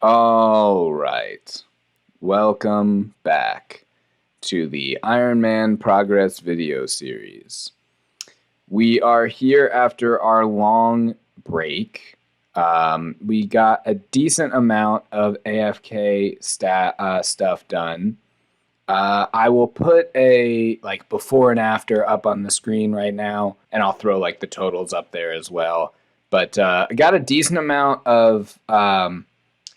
All right. Welcome back to the Ironman Progress video series. We are here after our long break. We got a decent amount of AFK stuff done. I will put a before and after up on the screen right now, and I'll throw the totals up there as well. But I got a decent amount of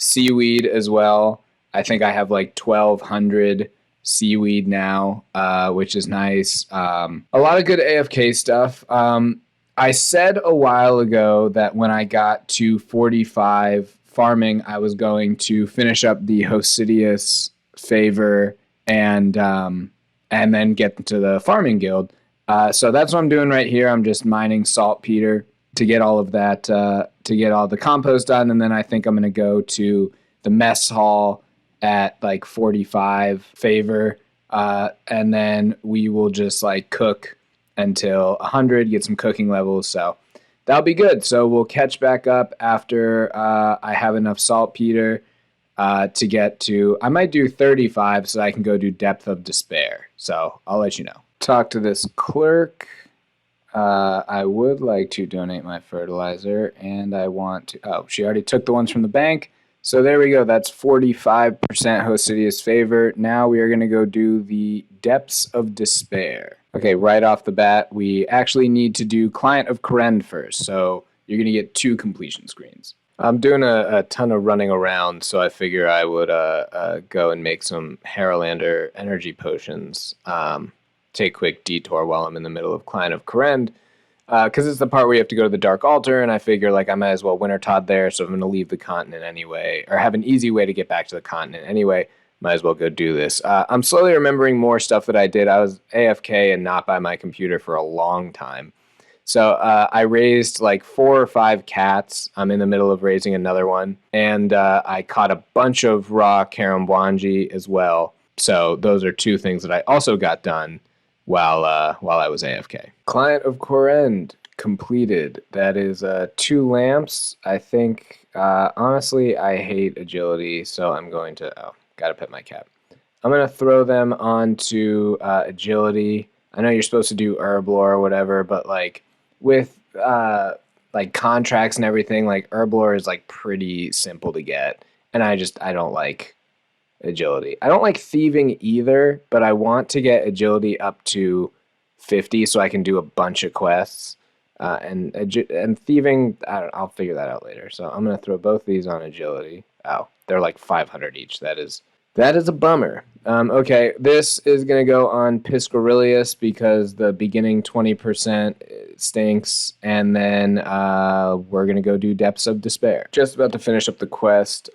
seaweed as well. I think I have 1,200 seaweed now, which is nice. A lot of good AFK stuff. I said a while ago that when I got to 45 farming, I was going to finish up the Hosidius favor and then get into the farming guild. So that's what I'm doing right here. I'm just mining saltpeter to get all of that, to get all the compost done. And then I think I'm going to go to the mess hall at 45 favor. And then we will just cook until 100, get some cooking levels. So that'll be good. So we'll catch back up after I have enough saltpeter to get to, I might do 35 so I can go do depth of despair. So I'll let you know. Talk to this clerk. I would like to donate my fertilizer, and I want to, oh, she already took the ones from the bank. So there we go. That's 45% Hosidius favor. Now we are going to go do the depths of despair. Okay, right off the bat, we actually need to do client of Korend first. So you're going to get 2 completion screens. I'm doing a ton of running around, so I figure I would go and make some Haralander energy potions. Take a quick detour while I'm in the middle of Client of Korend, because it's the part where you have to go to the Dark Altar, and I figure I might as well Winter Todd there, so I'm going to leave the continent anyway, or have an easy way to get back to the continent anyway. Might as well go do this. I'm slowly remembering more stuff that I did. I was AFK and not by my computer for a long time. So I raised 4 or 5 cats. I'm in the middle of raising another one. And I caught a bunch of raw Karambwanji as well. So those are 2 things that I also got done while I was AFK. Client of Korend completed. That is 2 lamps. I think, honestly, I hate agility. So I'm going to, gotta pet my cat. I'm going to throw them onto agility. I know you're supposed to do herb lore or whatever, but with contracts and everything, herb lore is pretty simple to get, and I don't like agility. I don't like thieving either, but I want to get agility up to 50 so I can do a bunch of quests. And thieving, I'll figure that out later. So I'm gonna throw both these on agility. Oh, they're 500 each. That is a bummer. Okay, this is going to go on Piscarilius because the beginning 20% stinks, and then we're going to go do Depths of Despair. Just about to finish up the quest,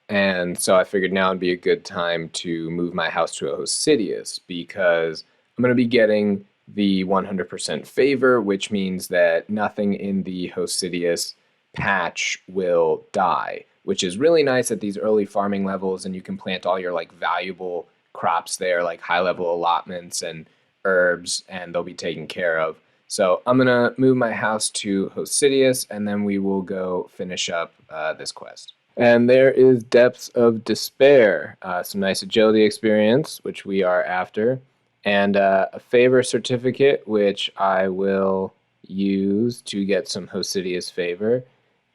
and so I figured now would be a good time to move my house to a Hosidius because I'm going to be getting the 100% favor, which means that nothing in the Hosidius patch will die, which is really nice at these early farming levels, and you can plant all your valuable crops there, high level allotments and herbs, and they'll be taken care of. So I'm gonna move my house to Hosidius, and then we will go finish up this quest. And there is Depths of Despair, some nice agility experience, which we are after, and a favor certificate, which I will use to get some Hosidius favor.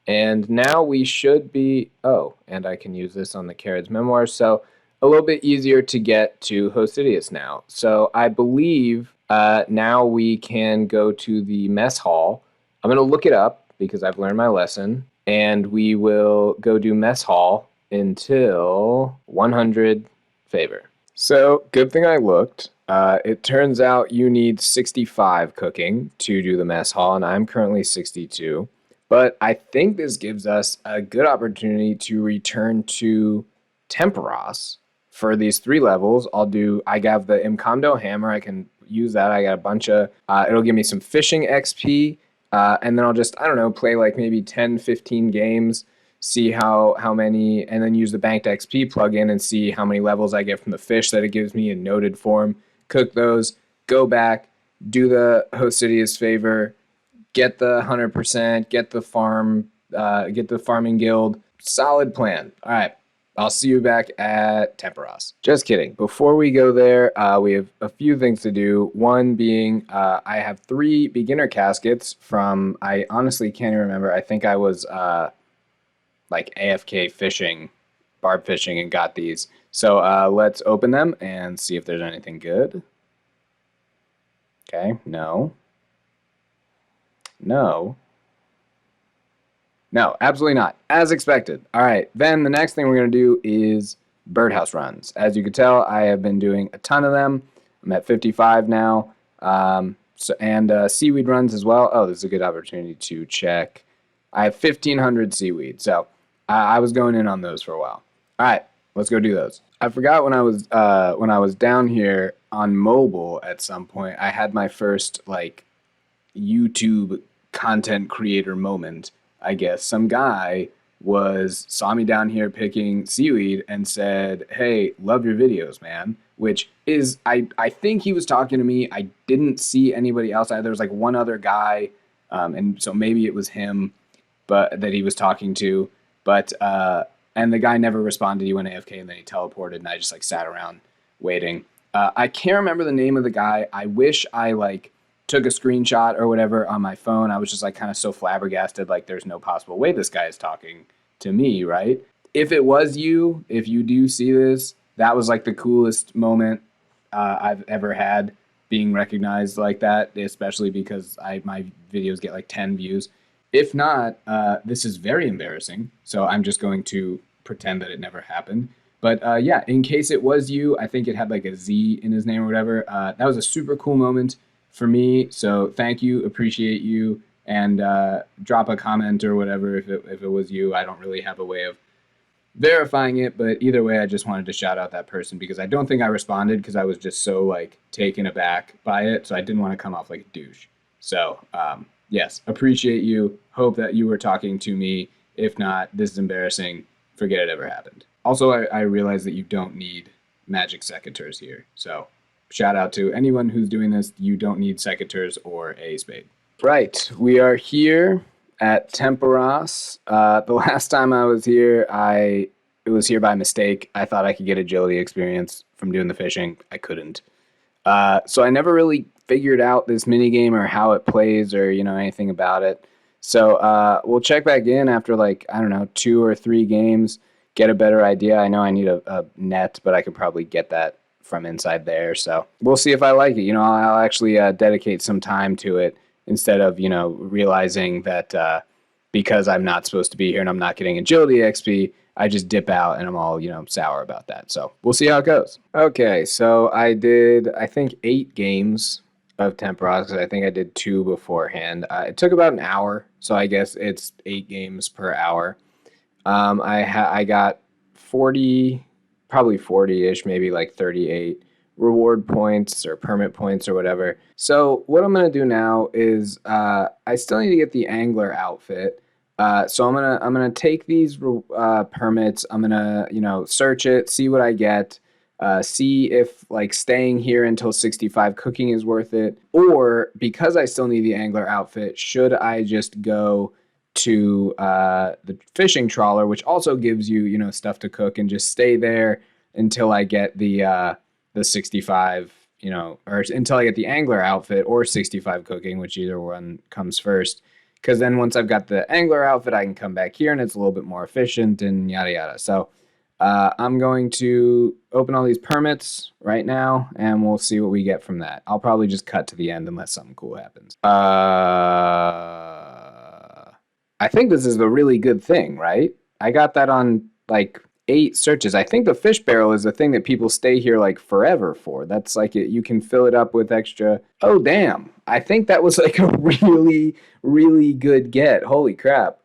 And now we should be, and I can use this on the Carad's memoirs, so a little bit easier to get to Hosidius now. So I believe now we can go to the mess hall. I'm going to look it up because I've learned my lesson, and we will go do mess hall until 100 favor. So good thing I looked. It turns out you need 65 cooking to do the mess hall, and I'm currently 62. But I think this gives us a good opportunity to return to Tempoross for these 3 levels. I have the Imcomdo hammer. I can use that. I got a bunch of, it'll give me some fishing XP. And then I'll just, I don't know, play maybe 10, 15 games, see how many, and then use the banked XP plugin and see how many levels I get from the fish that it gives me in noted form. Cook those, go back, do the Hosidius favor, get the 100%, get the farming guild, Solid plan. All right. I'll see you back at Tempoross. Just kidding. Before we go there, we have a few things to do. One being, I have 3 beginner caskets from, I honestly can't even remember. I think I was like AFK fishing, barb fishing, and got these. So let's open them and see if there's anything good. Okay, no. No. No, absolutely not. As expected. All right, then the next thing we're going to do is birdhouse runs. As you can tell, I have been doing a ton of them. I'm at 55 now. And seaweed runs as well. Oh, this is a good opportunity to check. I have 1,500 seaweed, so I was going in on those for a while. All right, let's go do those. I forgot when I was down here on mobile at some point, I had my first like YouTube content creator moment. I guess some guy saw me down here picking seaweed and said, "Hey, love your videos, man." Which is, I think he was talking to me. I didn't see anybody else. There was like one other guy, and so maybe it was him, but that he was talking to. But and the guy never responded. He went AFK and then he teleported, and I just like sat around waiting. I can't remember the name of the guy. I wish I like took a screenshot or whatever on my phone. I was just like kind of so flabbergasted, like there's no possible way this guy is talking to me, right? If it was you, if you do see this, that was like the coolest moment I've ever had, being recognized like that, especially because my videos get like 10 views. If not, this is very embarrassing, so I'm just going to pretend that it never happened. But yeah, in case it was you, I think it had like a Z in his name or whatever. That was a super cool moment for me, so thank you, appreciate you, and drop a comment or whatever if it was you. I don't really have a way of verifying it, but either way, I just wanted to shout out that person because I don't think I responded because I was just so like taken aback by it, so I didn't want to come off like a douche. So yes, appreciate you, hope that you were talking to me. If not, this is embarrassing, forget it ever happened. Also, I realize that you don't need magic secateurs here, so shout out to anyone who's doing this. You don't need secateurs or a spade. Right, we are here at Tempoross. The last time I was here, it was here by mistake. I thought I could get agility experience from doing the fishing. I couldn't. So I never really figured out this minigame or how it plays or, anything about it. So we'll check back in after like, I don't know, 2 or 3 games, get a better idea. I know I need a net, but I could probably get that from inside there. So we'll see if I like it. I'll actually dedicate some time to it instead of, realizing that because I'm not supposed to be here and I'm not getting agility XP, I just dip out and I'm all, sour about that. So we'll see how it goes. Okay, so I did, I think, 8 games of Tempoross because I think I did 2 beforehand. It took about an hour, so I guess it's 8 games per hour. I got 40, probably 40-ish, maybe like 38 reward points or permit points or whatever. So what I'm gonna do now is I still need to get the angler outfit. So I'm gonna take these permits. I'm gonna search it, see what I get, see if like staying here until 65 cooking is worth it, or because I still need the angler outfit, should I just go to the fishing trawler, which also gives you stuff to cook, and just stay there until I get the 65, or until I get the angler outfit or 65 cooking, which either one comes first. Because then once I've got the angler outfit, I can come back here and it's a little bit more efficient and yada yada. So I'm going to open all these permits right now and we'll see what we get from that. I'll probably just cut to the end unless something cool happens. I think this is the really good thing, right? I got that on like 8 searches. I think the fish barrel is the thing that people stay here like forever for. That's like you can fill it up with extra. Oh, damn. I think that was like a really, really good get. Holy crap.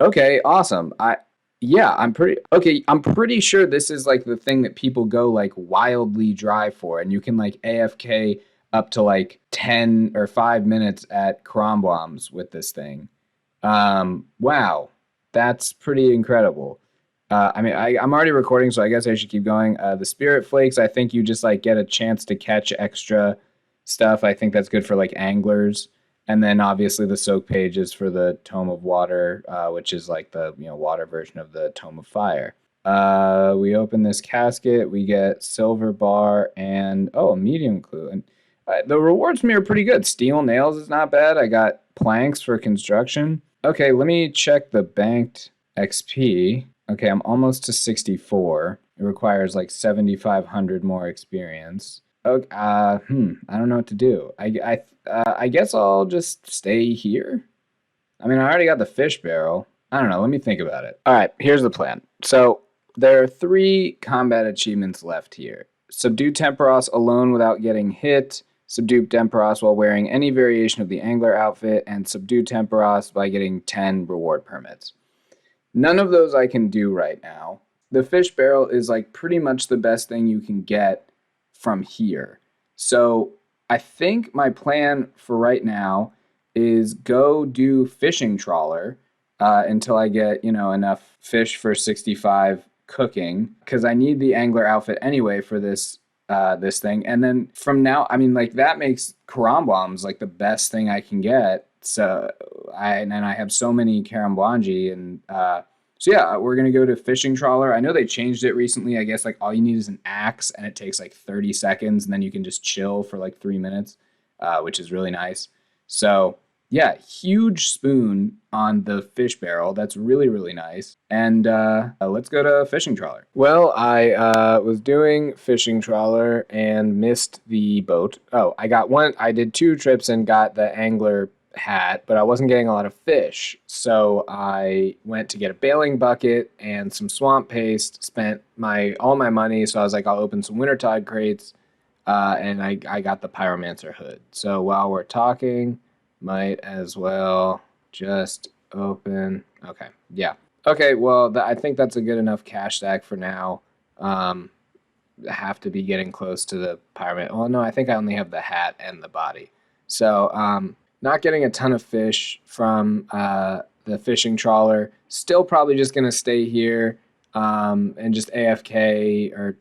Okay, awesome. I'm pretty sure this is like the thing that people go like wildly dry for, and you can like AFK up to like 10 or 5 minutes at Crombombs with this thing. Wow, that's pretty incredible. I'm already recording, so I guess I should keep going. The spirit flakes, I think you just like get a chance to catch extra stuff. I think that's good for like anglers. And then obviously the soak pages for the Tome of Water, which is like the water version of the Tome of Fire. We open this casket, we get silver bar and a medium clue. And the rewards for me are pretty good. Steel nails is not bad. I got planks for construction. Okay, let me check the banked XP. Okay, I'm almost to 64. It requires like 7,500 more experience. Okay, I don't know what to do. I guess I'll just stay here. I mean, I already got the fish barrel. I don't know. Let me think about it. All right, here's the plan. So there are 3 combat achievements left here. Subdue Tempoross alone without getting hit, subdue Tempoross while wearing any variation of the angler outfit, and subdue Tempoross by getting 10 reward permits. None of those I can do right now. The fish barrel is like pretty much the best thing you can get from here. So I think my plan for right now is go do fishing trawler until I get, enough fish for 65 cooking, because I need the angler outfit anyway for this thing. And then from now, I mean, like that makes Karambwams like the best thing I can get. So I have so many Karambwanji and so yeah, we're gonna go to fishing trawler. I know they changed it recently. I guess like all you need is an axe and it takes like 30 seconds and then you can just chill for like 3 minutes, which is really nice. So yeah, huge spoon on the fish barrel. That's really, really nice. And let's go to fishing trawler. Well, I was doing fishing trawler and missed the boat. Oh, I did 2 trips and got the angler hat, but I wasn't getting a lot of fish. So I went to get a bailing bucket and some swamp paste, spent all my money. So I was like, I'll open some Wintertide crates. And I got the Pyromancer hood. So while we're talking, might as well just open. Okay, yeah. Okay, well, I think that's a good enough cash stack for now. Have to be getting close to the Pyromancer. Well, no, I think I only have the hat and the body. So, not getting a ton of fish from the fishing trawler. Still probably just going to stay here and just AFK or,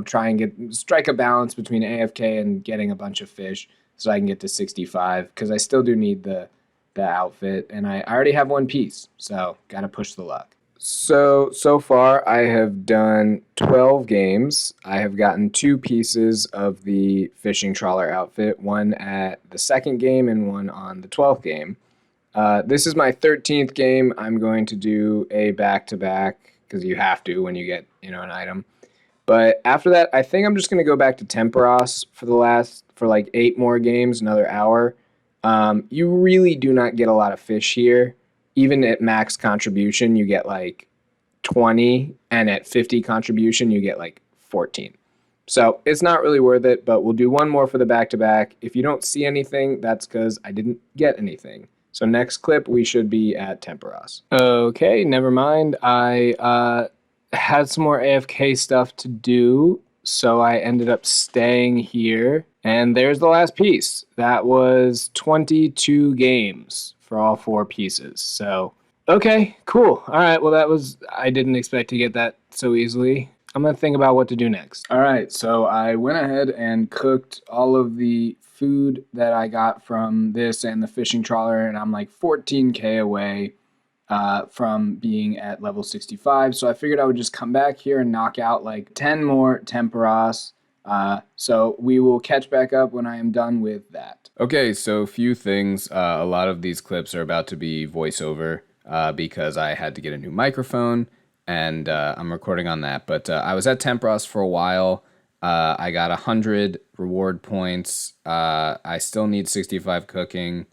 try and strike a balance between AFK and getting a bunch of fish so I can get to 65, because I still do need the outfit, and I already have 1 piece, so got to push the luck. So far I have done 12 games. I have gotten 2 pieces of the fishing trawler outfit, 1 at the 2nd game and 1 on the 12th game. This is my 13th game. I'm going to do a back-to-back, because you have to when you get an item. But after that, I think I'm just going to go back to Tempoross for like 8 more games, another hour. You really do not get a lot of fish here. Even at max contribution, you get like 20, and at 50 contribution, you get like 14. So it's not really worth it, but we'll do 1 more for the back-to-back. If you don't see anything, that's because I didn't get anything. So next clip, we should be at Tempoross. Okay, never mind. I had some more AFK stuff to do, so I ended up staying here. And there's the last piece. That was 22 games for all 4 pieces. So, okay, cool. All right, well, I didn't expect to get that so easily. I'm going to think about what to do next. All right, so I went ahead and cooked all of the food that I got from this and the fishing trawler, and I'm like 14K away from being at level 65. So I figured I would just come back here and knock out like 10 more Tempoross. So we will catch back up when I am done with that. Okay, so a few things. A lot of these clips are about to be voiceover because I had to get a new microphone, and I'm recording on that. But I was at Tempoross for a while. I got 100 reward points. I still need 65 cooking.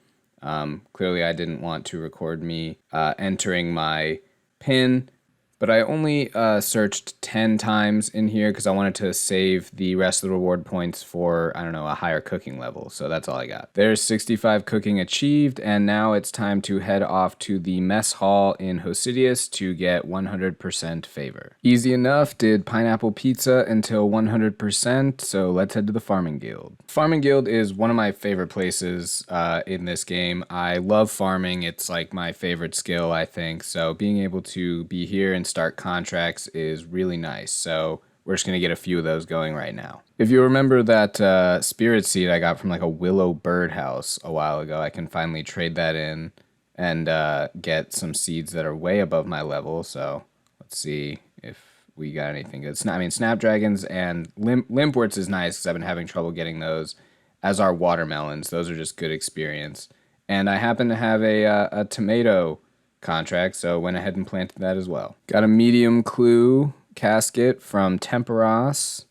Clearly I didn't want to record me entering my PIN, but I only searched 10 times in here because I wanted to save the rest of the reward points for, I don't know, a higher cooking level. So that's all I got. There's 65 cooking achieved, and now it's time to head off to the mess hall in Hosidius to get 100% favor. Easy enough, did pineapple pizza until 100%, so let's head to the Farming Guild. Farming Guild is one of my favorite places in this game. I love farming. It's like my favorite skill, I think. So being able to be here and start contracts is really nice. So we're just going to get a few of those going right now. If you remember that spirit seed I got from like a willow birdhouse a while ago, I can finally trade that in and get some seeds that are way above my level. So let's see if we got anything good. I mean, snapdragons and limpworts is nice because I've been having trouble getting those, as are watermelons. Those are just good experience. And I happen to have a tomato contract, so went ahead and planted that as well. Got a medium clue casket from Tempoross,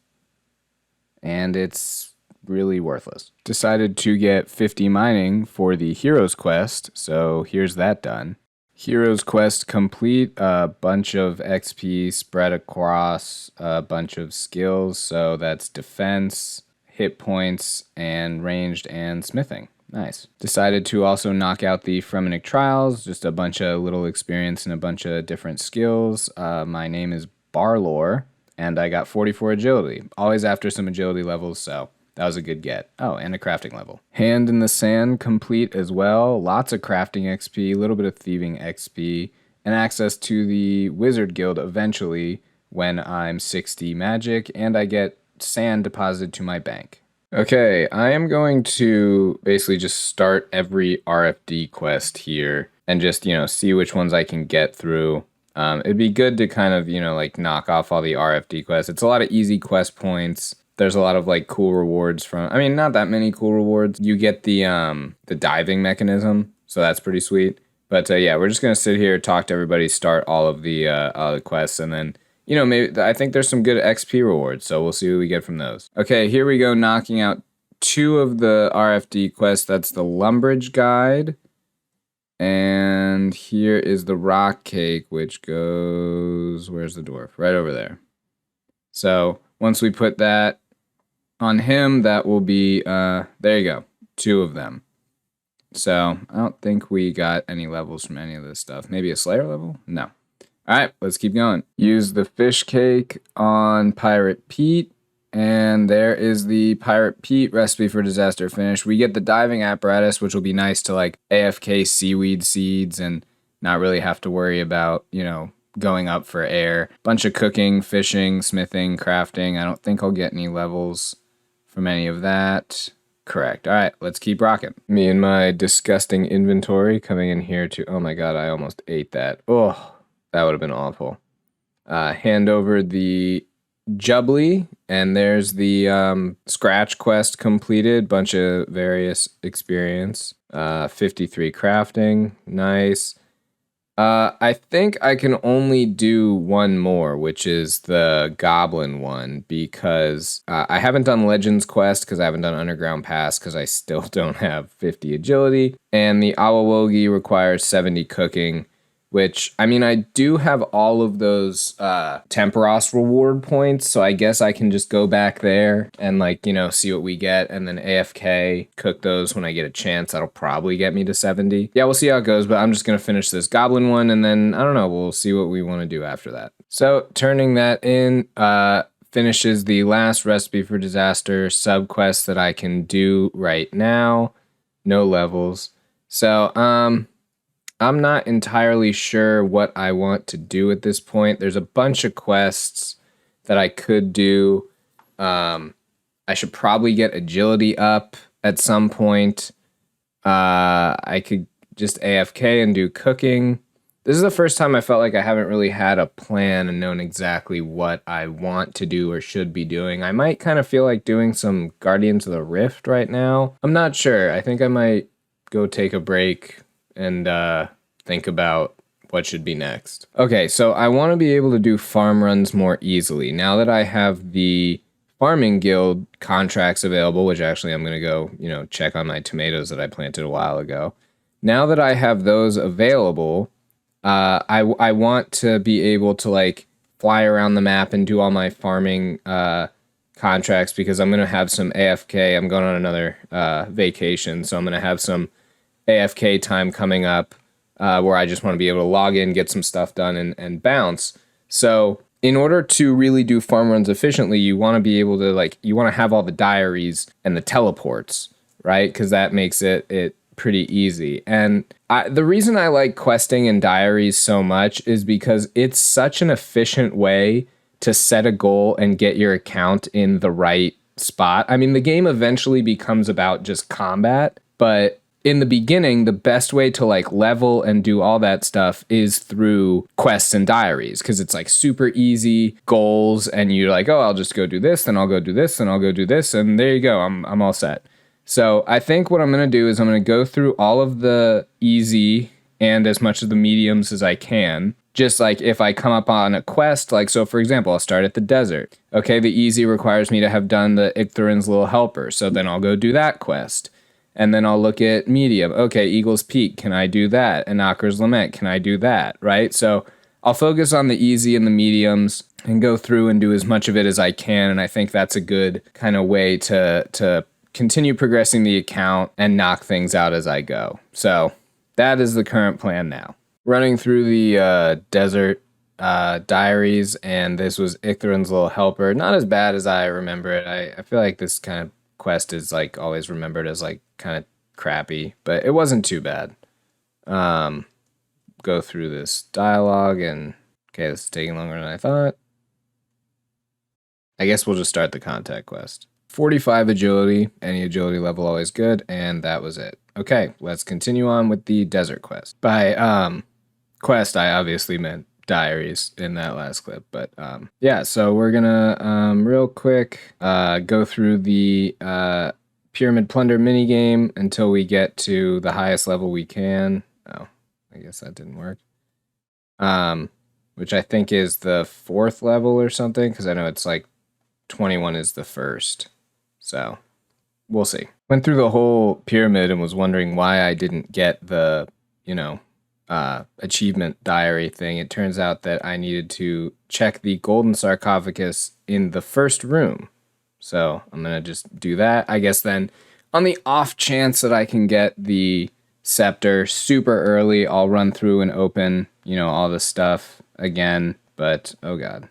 and it's really worthless. Decided to get 50 mining for the Hero's Quest, so here's that done. Hero's Quest complete, a bunch of XP spread across a bunch of skills, so that's defense, hit points, and ranged and smithing. Nice. Decided to also knock out the Fremenic Trials, just a bunch of little experience and a bunch of different skills. My name is Barlor, and I got 44 agility. Always after some agility levels, so that was a good get. Oh, and a crafting level. Hand in the Sand complete as well. Lots of crafting XP, a little bit of thieving XP, and access to the Wizard Guild eventually when I'm 60 magic, and I get sand deposited to my bank. Okay, I am going to basically just start every RFD quest here and just, see which ones I can get through. It'd be good to kind of, like knock off all the RFD quests. It's a lot of easy quest points. There's a lot of like cool rewards not that many cool rewards. You get the diving mechanism, so that's pretty sweet. But yeah, we're just gonna sit here, talk to everybody, start all of the quests, and then maybe I think there's some good XP rewards, so we'll see what we get from those. Okay, here we go, knocking out 2 of the RFD quests. That's the Lumbridge Guide, and here is the Rock Cake, which goes, where's the dwarf? Right over there. So once we put that on him, that will be, there you go, 2 of them. So I don't think we got any levels from any of this stuff. Maybe a Slayer level? No. All right, let's keep going. Use the fish cake on Pirate Pete, and there is the Pirate Pete recipe for disaster finish. We get the diving apparatus, which will be nice to like AFK seaweed seeds and not really have to worry about, going up for air. Bunch of cooking, fishing, smithing, crafting. I don't think I'll get any levels from any of that. Correct. All right, let's keep rocking. Me and my disgusting inventory coming in here to, oh my god, I almost ate that. Oh. That would have been awful. Hand over the Jubbly, and there's the Scratch quest completed. Bunch of various experience. 53 crafting. Nice. I think I can only do one more, which is the Goblin one, because I haven't done Legends quest, because I haven't done Underground Pass, because I still don't have 50 agility. And the Awawogi requires 70 cooking, which, I mean, I do have all of those Tempoross reward points, so I guess I can just go back there and, see what we get, and then AFK, cook those when I get a chance. That'll probably get me to 70. Yeah, we'll see how it goes, but I'm just going to finish this Goblin one, and then, I don't know, we'll see what we want to do after that. So, turning that in, finishes the last recipe for disaster subquest that I can do right now. No levels. So, I'm not entirely sure what I want to do at this point. There's a bunch of quests that I could do. I should probably get agility up at some point. I could just AFK and do cooking. This is the first time I felt like I haven't really had a plan and known exactly what I want to do or should be doing. I might kind of feel like doing some Guardians of the Rift right now. I'm not sure. I think I might go take a break and think about what should be next. Okay, so I want to be able to do farm runs more easily. Now that I have the farming guild contracts available, which actually I'm going to go, check on my tomatoes that I planted a while ago. Now that I have those available, I want to be able to fly around the map and do all my farming contracts, because I'm going to have some AFK. I'm going on another vacation, so I'm going to have some AFK time coming up where I just want to be able to log in, get some stuff done, and bounce. So in order to really do farm runs efficiently, you want to be able to, you want to have all the diaries and the teleports, right? Because that makes it pretty easy. And the reason I like questing and diaries so much is because it's such an efficient way to set a goal and get your account in the right spot. I mean, the game eventually becomes about just combat, but in the beginning, the best way to like level and do all that stuff is through quests and diaries, because it's like super easy goals, and you're like, oh, I'll just go do this, then I'll go do this, then I'll go do this, and there you go, I'm all set. So I think what I'm going to do is I'm going to go through all of the easy and as much of the mediums as I can. Just like if I come up on a quest, like, so for example, I'll start at the desert. Okay, the easy requires me to have done the Icthurin's Little Helper, so then I'll go do that quest. And then I'll look at medium. Okay, Eagle's Peak, can I do that? Anakre's Lament, can I do that? Right? So I'll focus on the easy and the mediums and go through and do as much of it as I can. And I think that's a good kind of way to continue progressing the account and knock things out as I go. So that is the current plan now. Running through the desert diaries, and this was Icthurin's Little Helper. Not as bad as I remember it. I feel like this kind of quest is like always remembered as like kind of crappy, but it wasn't too bad. Go through this dialogue, and okay, this is taking longer than I thought. I guess we'll just start the contact quest. 45 agility, any agility level always good, and that was it. Okay, let's continue on with the desert quest. By quest, I obviously meant diaries in that last clip, but yeah, so we're gonna real quick go through the pyramid plunder minigame until we get to the highest level we can. Oh, I guess that didn't work. Which I think is the 4th level or something, because I know it's like 21 is the first. So we'll see. Went through the whole pyramid and was wondering why I didn't get the, achievement diary thing. It turns out that I needed to check the golden sarcophagus in the first room. So I'm going to just do that. I guess then on the off chance that I can get the scepter super early, I'll run through and open, all the stuff again. But, oh God,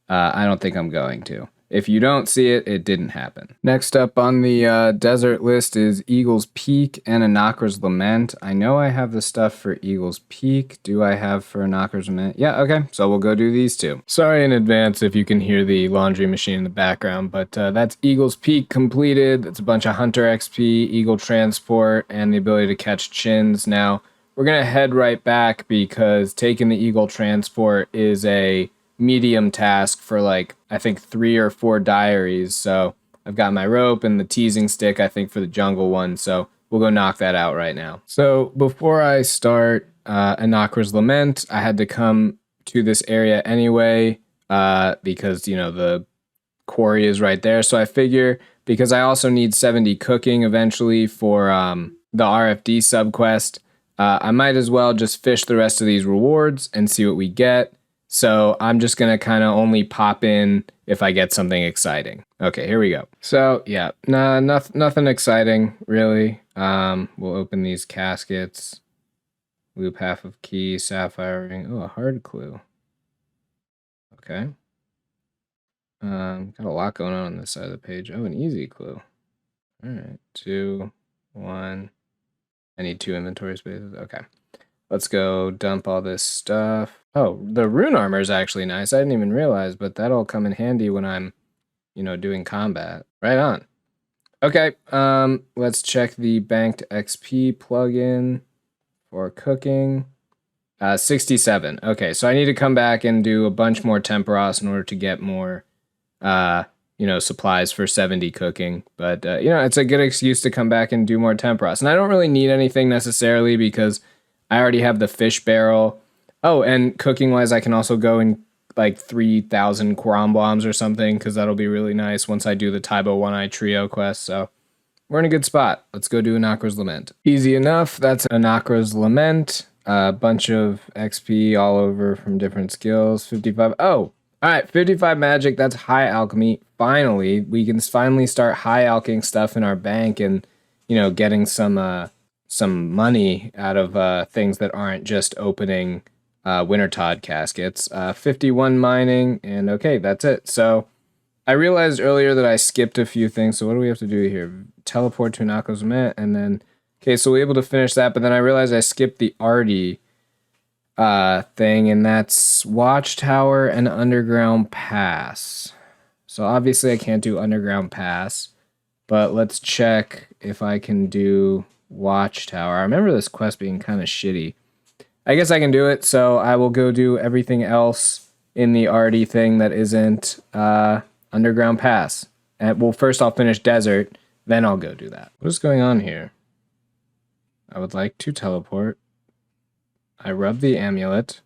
I don't think I'm going to. If you don't see it, it didn't happen. Next up on the desert list is Eagle's Peak and Anakre's Lament. I know I have the stuff for Eagle's Peak. Do I have for Anakre's Lament? Yeah, okay. So we'll go do these two. Sorry in advance if you can hear the laundry machine in the background, but that's Eagle's Peak completed. It's a bunch of Hunter XP, Eagle Transport, and the ability to catch chins. Now, we're going to head right back because taking the Eagle Transport is a medium task for like I think 3 or 4 diaries. So I've got my rope and the teasing stick I think for the jungle one, so we'll go knock that out right now. So before I start Anakre's Lament, I had to come to this area anyway because the quarry is right there. So I figure because I also need 70 cooking eventually for the RFD subquest, I might as well just fish the rest of these rewards and see what we get. So I'm just going to kind of only pop in if I get something exciting. Okay, here we go. So yeah, nothing exciting really. We'll open these caskets. Loop half of key, sapphire ring. Oh, a hard clue. Okay. Got a lot going on this side of the page. Oh, an easy clue. All right, 2, 1. I need 2 inventory spaces. Okay. Let's go dump all this stuff. Oh, the rune armor is actually nice. I didn't even realize, but that'll come in handy when I'm, doing combat. Right on. Okay, let's check the banked XP plugin for cooking. 67. Okay, so I need to come back and do a bunch more Tempoross in order to get more, supplies for 70 cooking. But, it's a good excuse to come back and do more Tempoross. And I don't really need anything necessarily because I already have the fish barrel. Oh, and cooking-wise, I can also go in like 3,000 Quorum bombs or something, because that'll be really nice once I do the Taibo One-Eye Trio quest. So we're in a good spot. Let's go do Anakre's Lament. Easy enough. That's Anakre's Lament. A bunch of XP all over from different skills. 55. Oh, all right. 55 magic. That's high alchemy. Finally, we can finally start high alching stuff in our bank and, getting some money out of things that aren't just opening Wintertodd caskets. 51 mining, and okay, that's it. So I realized earlier that I skipped a few things, so what do we have to do here? Teleport to Anakre's Lament, and then, okay, so we're able to finish that, but then I realized I skipped the Artie thing, and that's Watchtower and Underground Pass. So obviously I can't do Underground Pass, but let's check if I can do Watchtower. I remember this quest being kind of shitty. I guess I can do it, so I will go do everything else in the arty thing that isn't Underground Pass. And well, first I'll finish Desert, then I'll go do that. What is going on here? I would like to teleport. I rub the amulet,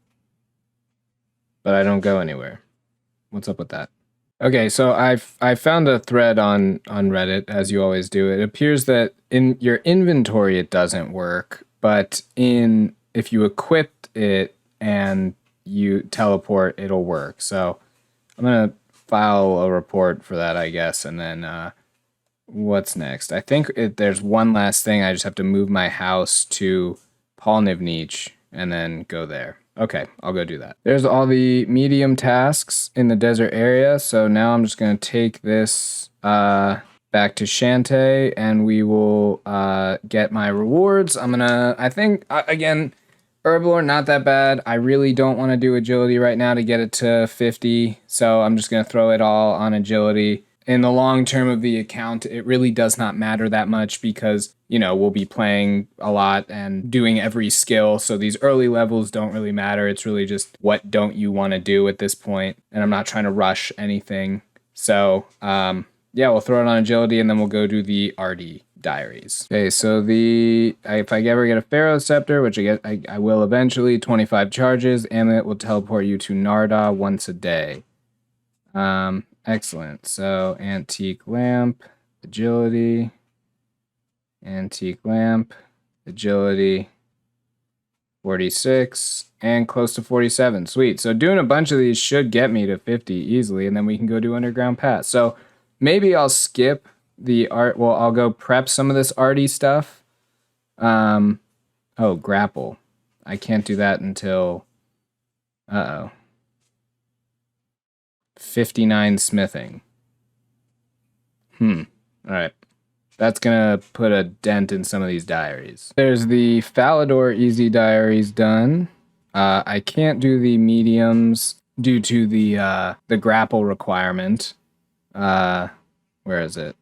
but I don't go anywhere. What's up with that? Okay, so I found a thread on Reddit, as you always do. It appears that in your inventory it doesn't work, but if you equip it and you teleport, it'll work. So I'm gonna file a report for that, I guess, and then what's next? I think there's one last thing. I just have to move my house to Polnivnich and then go there. Okay, I'll go do that. There's all the medium tasks in the desert area, so now I'm just going to take this back to Shantae, and we will get my rewards. I think, again, Herblore, not that bad. I really don't want to do agility right now to get it to 50, so I'm just going to throw it all on agility. In the long term of the account, it really does not matter that much because, you know, we'll be playing a lot and doing every skill. So these early levels don't really matter. It's really just what don't you want to do at this point. And I'm not trying to rush anything. So, yeah, we'll throw it on agility and then we'll go do the RD diaries. Okay, so if I ever get a Pharaoh Scepter, which I will eventually, 25 charges, Amulet will teleport you to Narda once a day. Excellent. So antique lamp, agility, antique lamp, agility, 46, and close to 47. Sweet. So doing a bunch of these should get me to 50 easily, and then we can go do Underground Pass. So maybe I'll skip the art. Well, I'll go prep some of this arty stuff. Oh, grapple. I can't do that until, 59 smithing. All right. That's gonna put a dent in some of these diaries. There's the Falador Easy Diaries done. I can't do the mediums due to the grapple requirement. Where is it?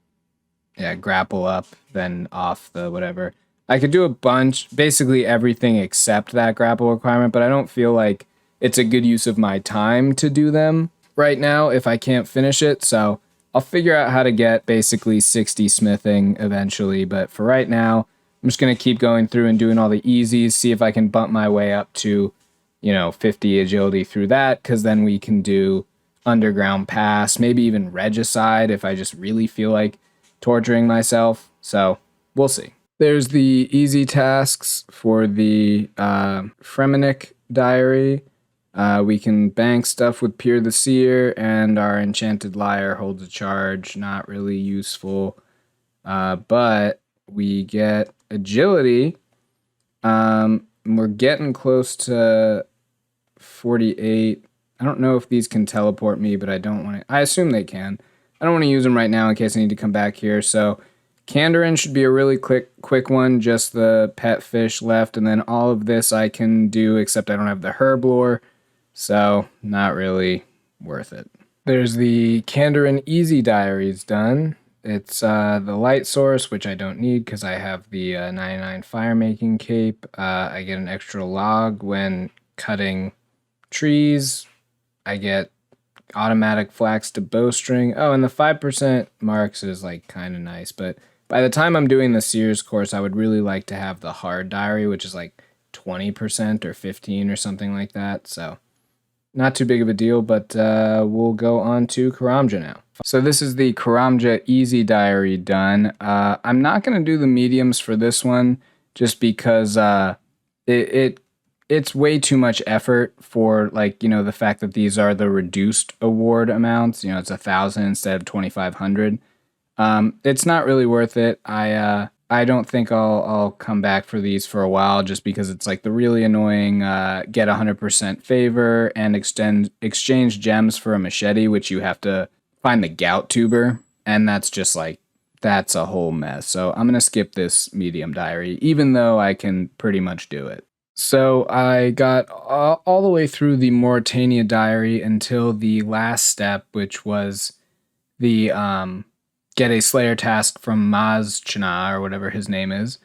Yeah, grapple up, then off the whatever. I could do a bunch, basically everything except that grapple requirement, but I don't feel like it's a good use of my time to do them right now if I can't finish it, so I'll figure out how to get basically 60 smithing eventually, but for right now, I'm just going to keep going through and doing all the easies, see if I can bump my way up to, 50 agility through that, because then we can do Underground Pass, maybe even Regicide if I just really feel like torturing myself, so we'll see. There's the easy tasks for the Fremennik diary. We can bank stuff with Peer the Seer, and our Enchanted Lyre holds a charge. Not really useful. But we get agility. We're getting close to 48. I don't know if these can teleport me, but I don't want to. I assume they can. I don't want to use them right now in case I need to come back here. So Kandarin should be a really quick one. Just the pet fish left, and then all of this I can do, except I don't have the Herblore. So, not really worth it. There's the Kandarin Easy Diaries done. It's the Light Source, which I don't need because I have the 99 Fire Making Cape. I get an extra log when cutting trees. I get automatic flax to bowstring. Oh, and the 5% marks is like kind of nice, but by the time I'm doing the Sears course, I would really like to have the Hard Diary, which is like 20% or 15 or something like that, so not too big of a deal, but we'll go on to Karamja now. So this is the Karamja Easy Diary done. I'm not going to do the mediums for this one just because it's way too much effort for, like, the fact that these are the reduced award amounts. It's 1,000 instead of 2,500. It's not really worth it. I don't think I'll come back for these for a while just because it's like the really annoying get 100% favor and exchange gems for a machete, which you have to find the gout tuber, and that's just like, that's a whole mess. So I'm going to skip this medium diary, even though I can pretty much do it. So I got all the way through the Mauritania diary until the last step, which was the get a Slayer task from Mazchana, or whatever his name is.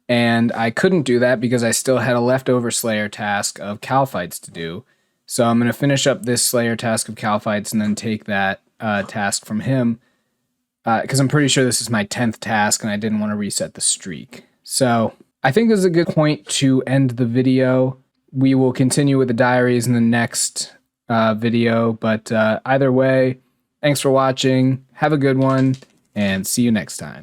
And I couldn't do that because I still had a leftover Slayer task of Calphites to do. So I'm going to finish up this Slayer task of Calphites and then take that task from him, because I'm pretty sure this is my 10th task and I didn't want to reset the streak. So I think this is a good point to end the video. We will continue with the diaries in the next video, but either way, thanks for watching, have a good one, and see you next time.